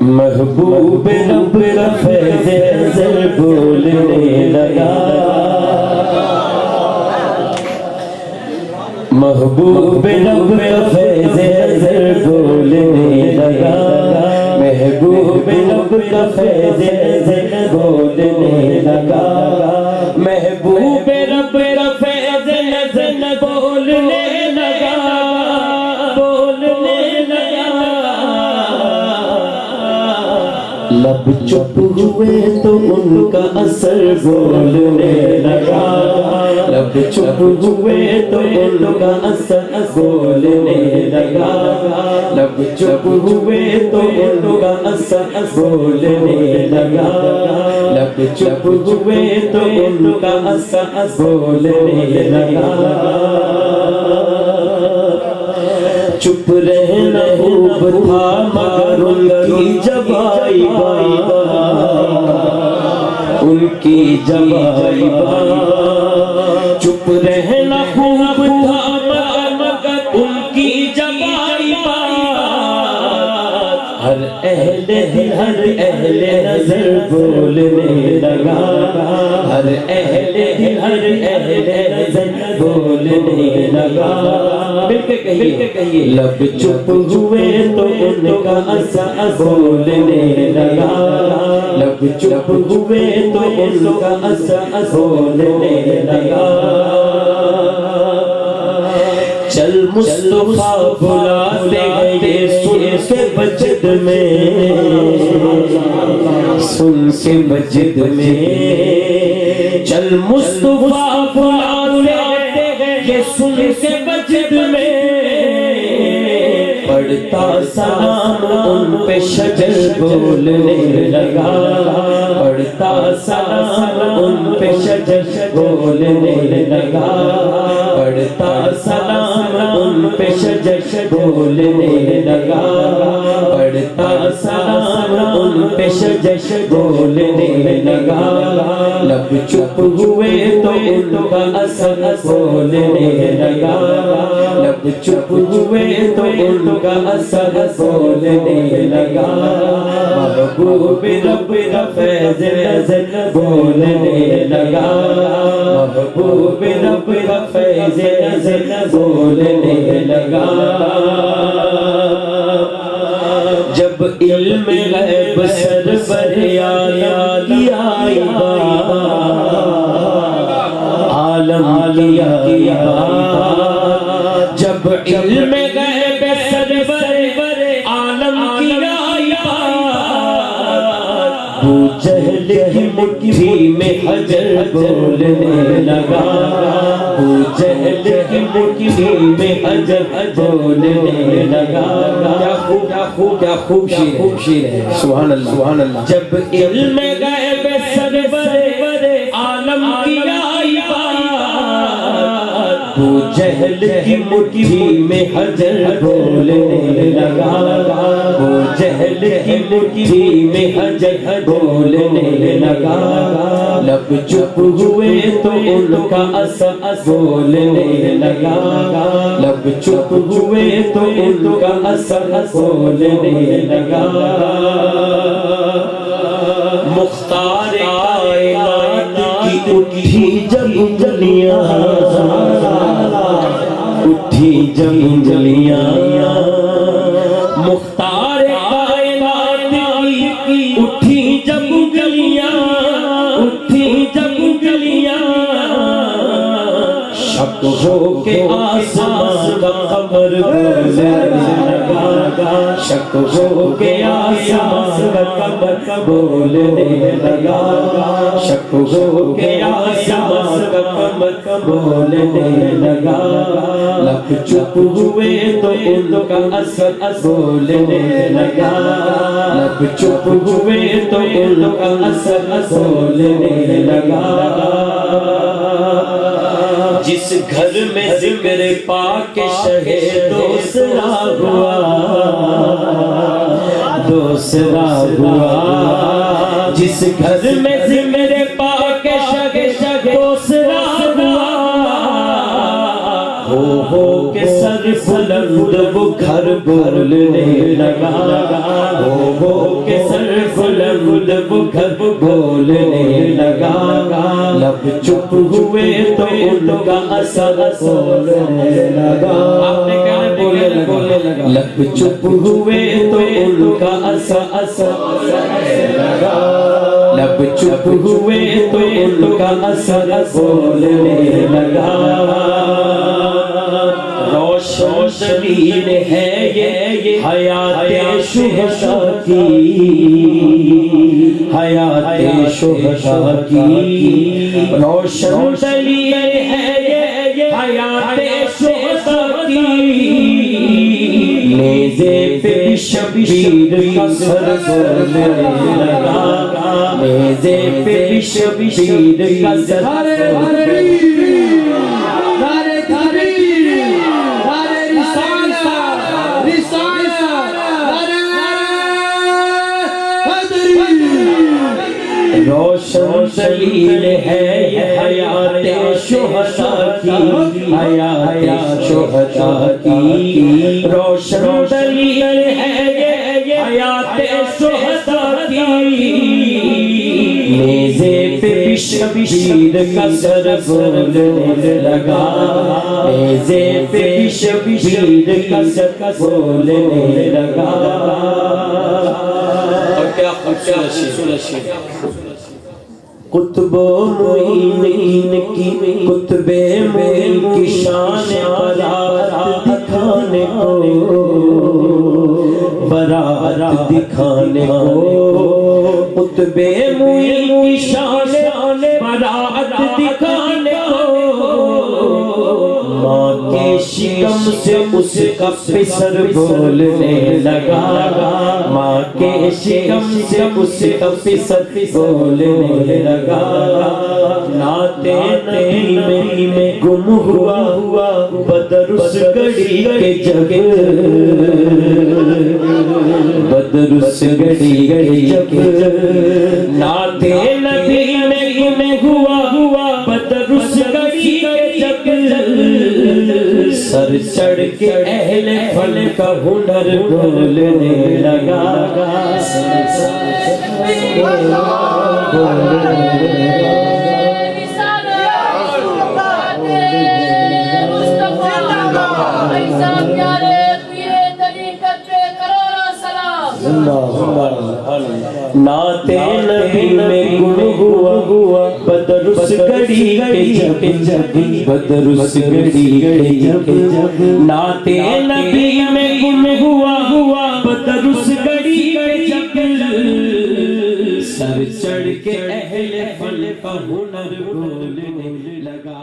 محبوب رب کا فیض نظر بولنے لگا، محبوب رب کا فیض نظر بولنے لگا، محبوب رب کا فیض نظر بولنے لگا، محبوب رب کا فیض نظر بولنے لگا، بولنے لگا۔ لب چپ ہوئے تو ان کا اثر بولنے لگا، لب چپ ہوئے تو ان کا اثر بولنے لگا، لب چپ ہوئے تو ان کا اثر بولنے لگا، لب چپ ہوئے تو ان کا اثر بولنے لگا۔ چپ رہنا خوب تھا مگر ان کی جبائی ان کی جبائی بات، چپ رہنا خوب تھا مگر ان کی جبائی بات، ہر اہل دل ہر اہل نظر بولنے لگا، ہر اہل دل ہر اہل نظر بولنے لگا۔ مل کے کہیے، لب چپ ہوئے تو ان کا اثر بولنے لگا، لب چپ ہوئے تو ان کا اثر بولنے لگا۔ چل مصطفیٰ بلاتے گئے سن کے مسجد میں، سن کے مسجد میں، چل مصطفیٰ بلاتے گئے سن کے مسجد میں، پڑھتا سلام ان پہ شجر بولنے لگا، پڑھتا سلام ان پہ شجر بولنے لگا، پڑھتا سلام ان پہ شجر بولنے لگا، پڑھتا سلام ان پہ شجر بولنے لگا۔ لب چپ ہوئے تو ان کا اثر بولنے لگا، لب چپ ہوئے تو ان کا اثر بولنے لگا۔ محبوب رب کا فیض نظر بولنے لگا، محبوب رب کا فیض نظر بولنے لگا۔ جب علم غیب سر پر آیا آئی عالم لیا، جب علم غیب سر پر عالم کیا ابو جہل کی مٹھی میں حجر بولنے لگا، ابو جہل کی مٹھی میں حجر بولنے لگا۔ کیا خوب شیر ہے، سبحان اللہ سبحان اللہ۔ جب علم غیب سر پر عالم کیا ابو جہل کی مٹھی میں حجر بولنے لگا، ابو جہل کی مٹھی میں حجر بولنے لگا۔ لب چپ ہوئے تو ان کا اثر بولنے لگا، لب چپ ہوئے تو ان کا اثر بولنے لگا۔ مختار کائنات کی اٹھی جب انجلیاں، اٹھی جب انجلیاں، مختار کائنات کی اٹھی جب انجلیاں، اٹھی جب انجلیاں، شک ہو کے آسمان کا قمر بولنے لگا، شک ہو کے آسمان کا قمر بولنے لگا، شک ہو کے آسمان کا قمر بولنے لگا۔ لب چپ ہوئے تو ان کا اثر بولنے لگا، لب چپ ہوئے تو ان کا اثر بولنے لگا۔ جس گھر میں ذکر پاک شہ دوسرا ہوا، دوسرا ہوا، جس گھر میں ذکر پاک شہ دوسرا ہوا، ہو کے سر بلند وہ گھر بولنے لگا، ہو خود وہ گھر بولنے لگا لب چپ ہوئے تو ان کا اثر بولنے لگا آپ نے کہا بولنے لگا لب چپ ہوئے تو ان کا اثر لگا لب چپ ہوئے تو ان کا اثر بولنے لگا روشن دلیل ہے یہ حیات شہداء کی حیات شہداء کی روشن دلیل ہے یہ حیات شہداء کی نیزے پہ شبیر کا سر بولنے لگا نیزے پہ شبیر کا سر روشن دلیل ہے یہ حیات شہداء کی حیات شہداء کی روشن دلیل ہے یہ حیات شہداء کی نیزے پہ شبیر کا سر بولنے لگا نیزے پہ شبیر کا سر بولنے لگا اور کیا خوبصورت قطب معین کی قطب معین کی شان برات دکھانے کو برات دکھانے کو قطب معین کی شان برات دکھانے کو ماں کے شکم سے اس کا پسر بولنے لگا ماں کے شکم سے اس کا پسر بولنے لگا نعت نبی میں گم ہوا بدر اس گھڑی کے جگ بدر اس گھڑی کے جگ نعت نبی میں گم ہوا بدر اس گھڑی کے جگ سر چڑھ کے اہل فن کا ہنر بولنے لگا نعت نبی میں گم ہوا بدر اس گھڑی کے جگ بدر اس گھڑی کے جگ نعت نبی میں گم ہوا بدر اس گھڑی کے جگ سر چڑھ کے اہل فن کا ہنر بولنے لگا